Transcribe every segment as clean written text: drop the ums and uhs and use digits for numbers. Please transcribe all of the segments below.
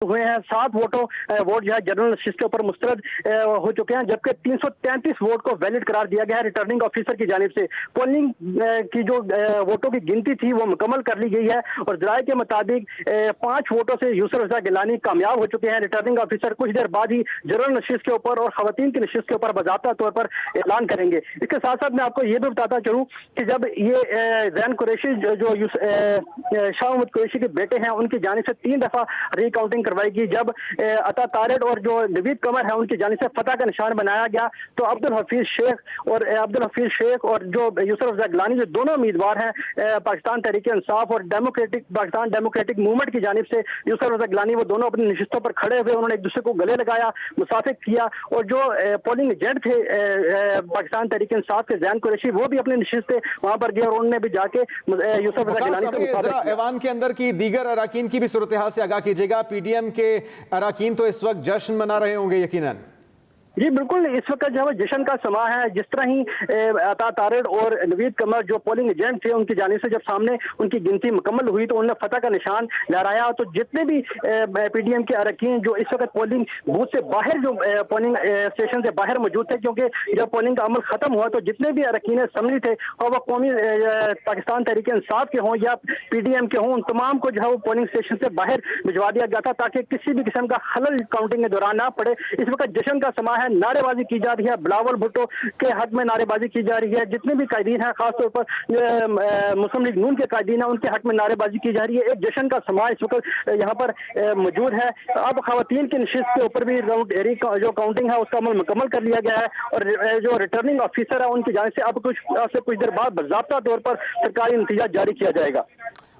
हुए हैं। 7 वोट जो है जनरल नशिस्त के ऊपर मुस्तरद हो चुके हैं, जबकि 333 वोट को वैलिड करार दिया गया है रिटर्निंग ऑफिसर की जानिब से। पोलिंग की जो वोटों की गिनती थी वो मुकम्मल कर ली गई है और जराये के मुताबिक 5 वोटों से यूसुफ रजा गिलानी कामयाब हो चुके हैं। रिटर्निंग ऑफिसर कुछ देर बाद ही जनरल नशिस्त के ऊपर और खवातीन की नशिस्त के ऊपर बाज़ाब्ता तौर पर ऐलान करेंगे। इसके साथ साथ मैं आपको ये भी बताता चलूँ कि जब ये जैन कुरैशी जो शाह महमूद कुरैशी के बेटे हैं उनकी जानिब से 3 दफ़ा रिकाउंटिंग करवाएगी। जब अता तारिड और जो नवीद कमर है उनकी जानिब से फतह का निशान बनाया गया तो अब्दुल हफीज शेख और जो यूसुफ रजा गिलानी जो दोनों उम्मीदवार हैं पाकिस्तान तहरीक इंसाफ और पाकिस्तान डेमोक्रेटिक मूवमेंट की जानिब से यूसुफ रजा गिलानी वो दोनों अपनी नशिस्तों पर खड़े हुए, उन्होंने एक दूसरे को गले लगाया, मुसाफिक किया और जो पोलिंग एजेंट थे पाकिस्तान तहरीक इंसाफ के जैन कुरैशी वो भी अपनी नशिस्त वहां पर गए और उन्होंने भी जाके यूसुफ रजा गिलानी से ऐवान के अंदर की दीगर अराकीन की भी सूरत हाल से आगाह कीजिएगा। पीडीएम के अराकीन तो इस वक्त जश्न मना रहे होंगे यकीनन। जी बिल्कुल, इस वक्त जो है जश्न का समा है। जिस तरह ही अता तारिड और नवीद कमर जो पोलिंग एजेंट थे उनकी जानिब से जब सामने उनकी गिनती मुकम्मल हुई तो उन्होंने फतह का निशान लहराया। तो जितने भी पीडीएम के अरकान जो इस वक्त पोलिंग बूथ से बाहर जो पोलिंग स्टेशन से बाहर मौजूद थे, क्योंकि जब पोलिंग का अमल खत्म हुआ तो जितने भी अरकान असम्बली थे और वह कौमी पाकिस्तान तहरीक इंसाफ के हों या पीडीएम के हों, उन तमाम को जो है वो पोलिंग स्टेशन से बाहर भिजवा दिया गया था ताकि किसी भी किस्म का खलल काउंटिंग के दौरान ना पड़े। इस वक्त जश्न का समा है, नारेबाजी की जा रही है, बिलावल भुट्टो के हक में नारेबाजी की जा रही है। जितने भी कायदीन हैं खासतौर पर मुस्लिम लीग नून के कायदीन हैं उनके हक में नारेबाजी की जा रही है। एक जश्न का समा इस वक्त यहाँ पर मौजूद है। अब खवातीन की नशिस्त के ऊपर भी जो काउंटिंग है उसका अमल मुकम्मल कर लिया गया है और जो रिटर्निंग ऑफिसर है उनकी जानिब से अब कुछ देर बाद बाज़ाब्ता तौर पर सरकारी नतीजा जारी किया जाएगा।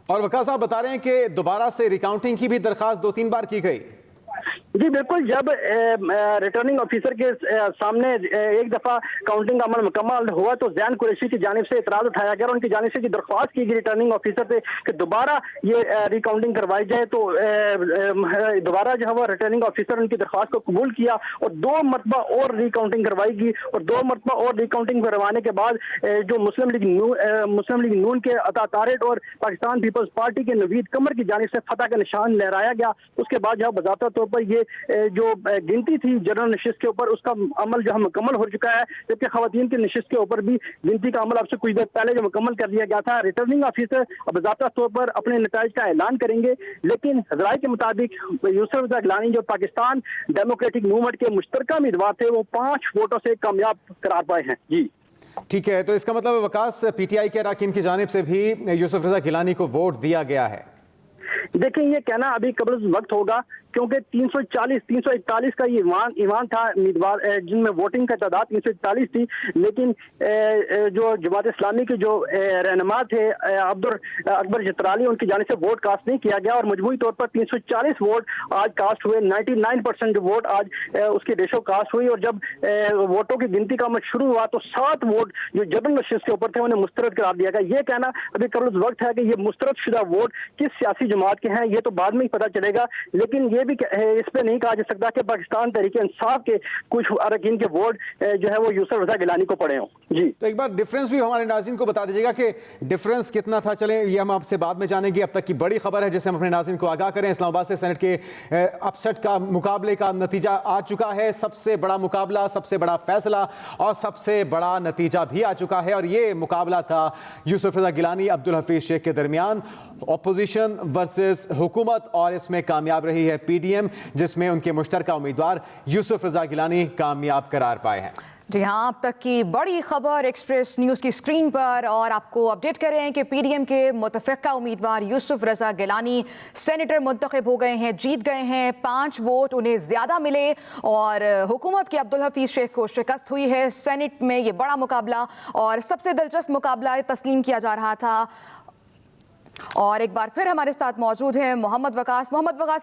और वक़ार साहब बता रहे हैं कि दोबारा से रिकाउंटिंग की भी दरख्वास्त 2-3 बार की गई। जी बिल्कुल, जब रिटर्निंग ऑफिसर के सामने एक दफ़ा काउंटिंग का अमल मुकम्मल हुआ तो जैन कुरैशी की जानिब से इतराज़ उठाया गया और उनकी जानिब से दरख्वास्त की गई रिटर्निंग ऑफिसर से कि दोबारा ये रिकाउंटिंग करवाई जाए। तो दोबारा जो है वो रिटर्निंग ऑफिसर उनकी दरख्वास्त को कबूल किया और 2 मरतबा और रिकाउंटिंग करवाएगी और 2 मरतबा और रिकाउंटिंग करवाने के बाद जो मुस्लिम लीग नून के अता तारिड और पाकिस्तान पीपल्स पार्टी के नवीद कमर की जानिब से फतह का निशान लहराया गया। उसके बाद जो बाज़ाब्ता तौर पर ये जो गिनती थी जनरल नशिस्त के ऊपर उसका अमल जो है मुकम्मल हो चुका है, जबकि खवातीन की नशिस्त के ऊपर भी गिनती का अमल अब से कुछ देर पहले जो मुकम्मल कर लिया गया था। रिटर्निंग ऑफिसर बाज़ाब्ता तौर पर अपने नताइज का ऐलान करेंगे, लेकिन ज़राए के मुताबिक यूसुफ रजा गिलानी जो पाकिस्तान डेमोक्रेटिक मूवमेंट के मुश्तरका उम्मीदवार थे वो 5 वोटों से कामयाब करार पाए हैं। जी ठीक है, तो इसका मतलब वकास पीटीआई के अरकान की जानिब से भी यूसुफ रजा गिलानी को वोट दिया गया है। देखिए ये कहना अभी कबल वक्त होगा क्योंकि 341 का ये ईवान था उम्मीदवार जिनमें वोटिंग का तादाद 341 थी, लेकिन जो जमात इस्लामी के जो रहनुमा थे अकबर जतराली उनकी जानिब से वोट कास्ट नहीं किया गया और मजमूई तौर पर 340 वोट आज कास्ट हुए। 99% जो वोट आज उसकी रेशो कास्ट हुई और जब वोटों की गिनती का अमल शुरू हुआ तो 7 वोट जो जनरल नशिस्त के ऊपर थे उन्हें मुस्तरद करार दिया गया। ये कहना अभी कबल वक्त है कि ये मुस्तरद शुदा वोट किस सियासी जमात के हैं ये तो बाद में ही पता चलेगा, लेकिन ये भी इस पे नहीं कहा जा सकता कि पाकिस्तान तहरीक इंसाफ के कुछ अरकान के वोट जो है वो यूसुफ रजा गिलानी को पड़े हों। जी तो एक बार डिफरेंस भी हमारे नाज़रीन को बता दीजिएगा कि डिफरेंस कितना था। चलें ये हम आपसे बाद में जानेंगे, अब तक की बड़ी खबर है जिसे हम अपने नाज़रीन को आगाह करें। इस्लामाबाद से सेनेट के अपसेट का मुकाबले का नतीजा आ चुका है। सबसे बड़ा मुकाबला, सबसे बड़ा फैसला और सबसे बड़ा नतीजा भी आ चुका है और ये मुकाबला था यूसुफ रजा गिलानी अब्दुल हफीज शेख के दरमियान, अपोजिशन वर्सेस हुकूमत, और इसमें कामयाब रही है पीडीएम जिसमें उनके मुश्तरका उम्मीदवार यूसुफ रजा गिलानी कामयाब करार पाए हैं। जी हाँ, अब तक की बड़ी खबर एक्सप्रेस न्यूज़ की स्क्रीन पर और आपको अपडेट कर रहे हैं कि पीडीएम के मुतफ़िक़ा उम्मीदवार यूसुफ रजा गिलानी सेनेटर मुंतखब हो गए हैं, जीत गए हैं। 5 वोट उन्हें ज़्यादा मिले और हुकूमत के अब्दुल हफीज शेख को शिकस्त हुई है। सेनेट में ये बड़ा मुकाबला और सबसे दिलचस्प मुकाबला तस्लीम किया जा रहा था। और एक बार फिर हमारे साथ मौजूद हैं मोहम्मद वकास।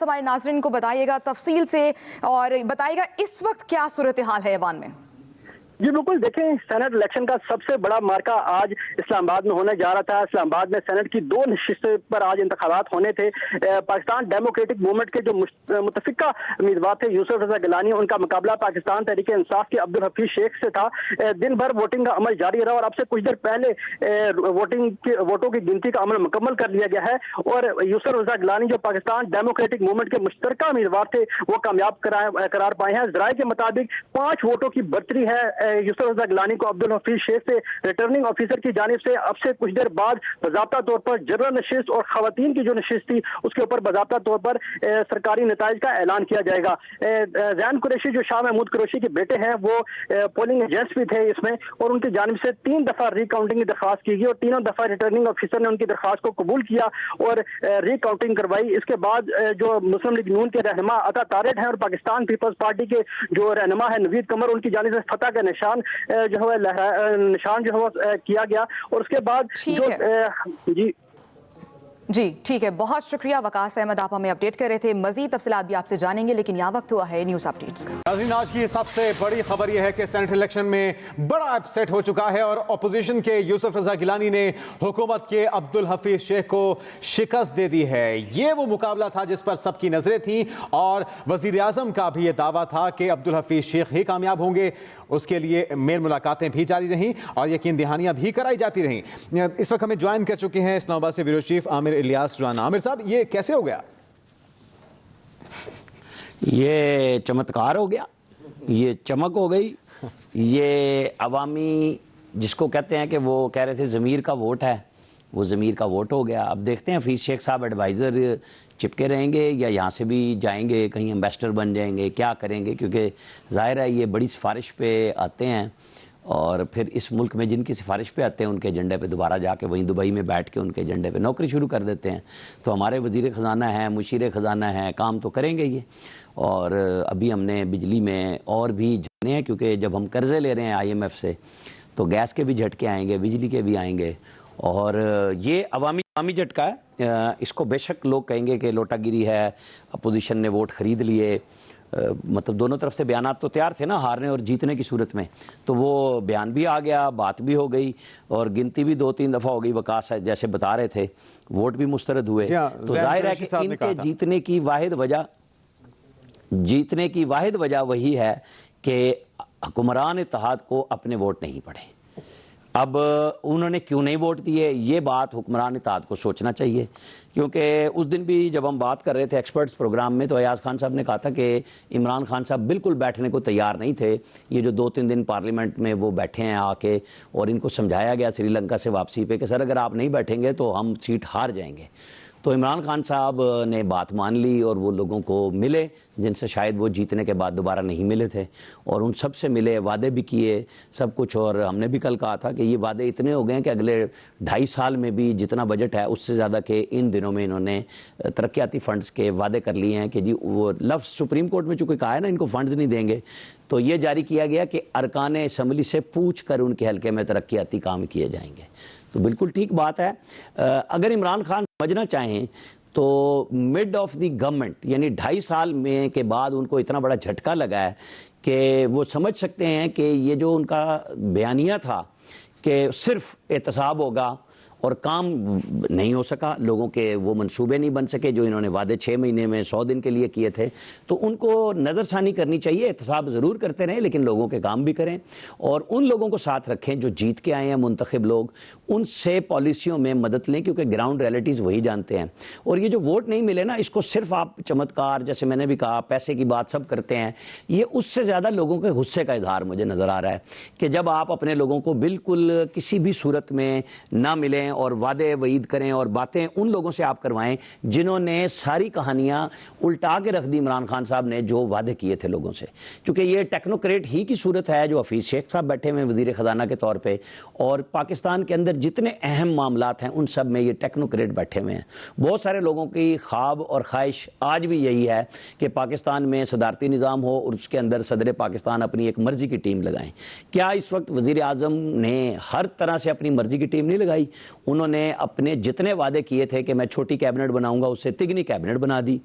हमारे नाज़रीन को बताइएगा तफसील से और बताइएगा इस वक्त क्या सूरत हाल है ऐवान में। जी बिल्कुल, देखें सेनेट इलेक्शन का सबसे बड़ा मार्का आज इस्लामाबाद में होने जा रहा था। इस्लामाबाद में सेनेट की 2 नशिस्तों पर आज इंतखाबात होने थे। पाकिस्तान डेमोक्रेटिक मूवमेंट के जो मुतफिका उम्मीदवार थे यूसुफ रजा गिलानी, उनका मुकाबला पाकिस्तान तहरीक इंसाफ के अब्दुल हफीज शेख से था। दिन भर वोटिंग का अमल जारी रहा और अब से कुछ देर पहले वोटों की गिनती का अमल मुकम्मल कर लिया गया है और यूसुफ रजा गिलानी जो पाकिस्तान डेमोक्रेटिक मूवमेंट के मुश्तरका उम्मीदवार थे वो कामयाब करार पाए हैं। जराये के मुताबिक 5 वोटों की बढ़तरी है यूसुफ रजा गिलानी को अब्दुल हफीज शेख से रिटर्निंग ऑफिसर की जानिब से अब से कुछ देर बाद बाज़ाब्ता तौर पर जनरल नशिस्त और खवातीन की जो नशिस्त थी उसके ऊपर बाज़ाब्ता तौर पर सरकारी नताइज का ऐलान किया जाएगा। जैन कुरैशी जो शाह महमूद कुरैशी के बेटे हैं वो पोलिंग एजेंट्स भी थे इसमें और उनकी जानिब से 3 दफा रिकाउंटिंग की दरख्वास्त की गई और तीनों दफा रिटर्निंग ऑफिसर ने उनकी दरख्वास्त को कबूल किया और रिकाउंटिंग करवाई। इसके बाद जो मुस्लिम लीग नून के रहनुमा अता तारिक हैं और पाकिस्तान पीपल्स पार्टी के जो रहनुमा है नवीद कमर, उनकी जानिब से फतह का निशान जो है निशान जो है किया गया और उसके बाद जो जी ठीक है, बहुत शुक्रिया वकास अहमद, आप हमें अपडेट कर रहे थे। मजीद तफसीलात भी आपसे जानेंगे लेकिन यहाँ वक्त हुआ है न्यूज़ अपडेट्स का। नाज़रीन, आज की सबसे बड़ी खबर यह है कि सेनेट इलेक्शन में बड़ा अपसेट हो चुका है और अपोजिशन के यूसुफ रजा गिलानी ने हुकूमत के अब्दुल हफीज शेख को शिकस्त दे दी है। ये वो मुकाबला था जिस पर सबकी नजरें थीं और वजीर आजम का भी ये दावा था कि अब्दुल हफीज शेख ही कामयाब होंगे। उसके लिए मेल मुलाकातें भी जारी रहीं और यकीन दहानियां भी कराई जाती रहीं। इस वक्त हमें ज्वाइन कर चुके हैं इस्लामाबाद से ब्यूरो चीफ आमिर इलियास राना। आमिर साहब, ये कैसे हो गया? ये चमत्कार हो गया, ये चमक हो गई, ये अवामी जिसको कहते हैं कि वो कह रहे थे ज़मीर का वोट है, वो ज़मीर का वोट हो गया। अब देखते हैं हफीज़ शेख साहब एडवाइज़र चिपके रहेंगे या यहाँ से भी जाएंगे, कहीं एम्बेसडर बन जाएंगे, क्या करेंगे, क्योंकि ज़ाहिर है ये बड़ी सिफारिश पे आते हैं और फिर इस मुल्क में जिनकी सिफारिश पे आते हैं उनके एजेंडे पे दोबारा जाके वहीं दुबई में बैठ के उनके एजेंडे पे नौकरी शुरू कर देते हैं। तो हमारे वज़ीर ख़जाना है, मुशीर ख़जाना है, काम तो करेंगे ये। और अभी हमने बिजली में और भी जाने हैं, क्योंकि जब हम कर्ज़े ले रहे हैं IMF से तो गैस के भी झटके आएंगे, बिजली के भी आएंगे और ये अवामी झटका है। इसको बेशक लोग कहेंगे कि लोटागिरी है, अपोजिशन ने वोट ख़रीद लिए, मतलब दोनों तरफ से बयानात तो तैयार थे ना हारने और जीतने की सूरत में, तो वो बयान भी आ गया, बात भी हो गई और गिनती भी 2-3 दफ़ा हो गई। वकास जैसे बता रहे थे वोट भी मुस्तरद हुए। तो जाहिर है कि इनके जीतने की वाहिद वजह वही है कि हुक्मरान इत्तेहाद को अपने वोट नहीं पड़े। अब उन्होंने क्यों नहीं वोट दिए, ये बात हुक्मरान इत्तेहाद को सोचना चाहिए, क्योंकि उस दिन भी जब हम बात कर रहे थे एक्सपर्ट्स प्रोग्राम में तो अयाज खान साहब ने कहा था कि इमरान खान साहब बिल्कुल बैठने को तैयार नहीं थे। ये जो 2-3 दिन पार्लियामेंट में वो बैठे हैं आके और इनको समझाया गया श्रीलंका से वापसी पे कि सर अगर आप नहीं बैठेंगे तो हम सीट हार जाएंगे। तो इमरान खान साहब ने बात मान ली और वो लोगों को मिले जिनसे शायद वो जीतने के बाद दोबारा नहीं मिले थे और उन सब से मिले, वादे भी किए सब कुछ। और हमने भी कल कहा था कि ये वादे इतने हो गए हैं कि अगले 2.5 साल में भी जितना बजट है उससे ज़्यादा के इन दिनों में इन्होंने तरक्याती फ़ंड्स के वादे कर लिए हैं कि जी वो लफ्ज़ सुप्रीम कोर्ट में चूँकि कहा है ना इनको फ़ंड्स नहीं देंगे, तो ये जारी किया गया कि अरकान असम्बली से पूछ कर उनके हल्के में तरक्याती काम किए जाएंगे। तो बिल्कुल ठीक बात है। अगर इमरान खान समझना चाहें तो मिड ऑफ द गवर्नमेंट यानी 2.5 साल में के बाद उनको इतना बड़ा झटका लगा है कि वो समझ सकते हैं कि ये जो उनका बयानिया था कि सिर्फ एहतसाब होगा और काम नहीं हो सका, लोगों के वो मंसूबे नहीं बन सके जो इन्होंने वादे 6 महीने में 100 दिन के लिए किए थे, तो उनको नज़रसानी करनी चाहिए। एहतसाब ज़रूर करते रहें लेकिन लोगों के काम भी करें और उन लोगों को साथ रखें जो जीत के आए हैं मुंतखब लोग, उनसे पॉलिसियों में मदद लें क्योंकि ग्राउंड रियलिटीज़ वही जानते हैं। और ये जो वोट नहीं मिले ना, इसको सिर्फ आप चमत्कार, जैसे मैंने भी कहा, पैसे की बात सब करते हैं, ये उससे ज़्यादा लोगों के गुस्से का इजहार मुझे नज़र आ रहा है कि जब आप अपने लोगों को बिल्कुल किसी भी सूरत में ना मिलें और वादे वईद करें और बातें उन लोगों से आप करवाएं जिन्होंने सारी कहानियां उल्टा के रख दी इमरान खान साहब ने जो वादे किए थे लोगों से। क्योंकि ये टेक्नोक्रेट ही की सूरत है जो हफीज़ शेख साहब बैठे हुए वज़ीर ख़जाना के तौर पे, और पाकिस्तान के अंदर जितने अहम मामलात हैं उन सब में ये टेक्नोक्रेट बैठे हुए हैं। बहुत सारे लोगों की ख्वाब और ख्वाहिश आज भी यही है कि पाकिस्तान में सदारती निज़ाम हो और उसके अंदर सदर पाकिस्तान अपनी एक मर्ज़ी की टीम लगाएं। क्या इस वक्त वज़ीर आज़म ने हर तरह से अपनी मर्ज़ी की टीम नहीं लगाई? انہوں نے اپنے جتنے وعدے کیے تھے کہ میں چھوٹی کیبنٹ بناؤں گا، اس سے تگنی کیبنٹ بنا دی،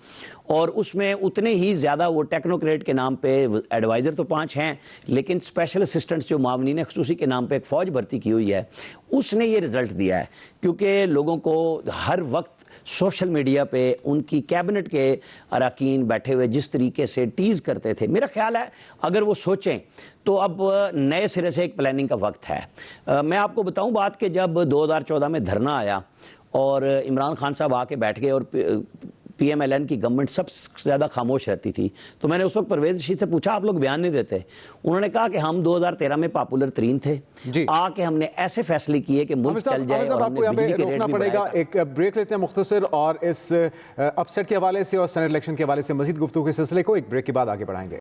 اور اس میں اتنے ہی زیادہ وہ ٹیکنوکریٹ کے نام پہ ایڈوائزر تو 5 ہیں، لیکن اسپیشل اسسٹنٹس جو معاونین خصوصی کے نام پہ ایک فوج بھرتی کی ہوئی ہے، اس نے یہ رزلٹ دیا ہے، کیونکہ لوگوں کو ہر وقت سوشل میڈیا پہ ان کی کیبنٹ کے اراکین بیٹھے ہوئے جس طریقے سے ٹیز کرتے تھے، میرا خیال ہے اگر وہ سوچیں تو اب نئے سرے سے ایک پلاننگ کا وقت ہے۔ میں آپ کو بتاؤں بات کہ جب 2014 میں دھرنا آیا اور عمران خان صاحب آ کے بیٹھ گئے اور پی ایم ایل این کی گورنمنٹ سب سے زیادہ خاموش رہتی تھی، تو میں نے اس وقت پرویز رشید سے پوچھا آپ لوگ بیان نہیں دیتے؟ انہوں نے کہا کہ ہم 2013 میں پاپولر ترین تھے، آ کے ہم نے ایسے فیصلے کیے کہ ملک چل جائے، اور ہم نے بجلی کے ریٹ بھی پڑے گا۔ ایک بریک لیتے ہیں مختصر، اور اس اپ سیٹ کے حوالے سے اور سینٹ الیکشن کے حوالے سے مزید گفتگو کے سلسلے کو ایک بریک کے بعد آگے بڑھائیں گے۔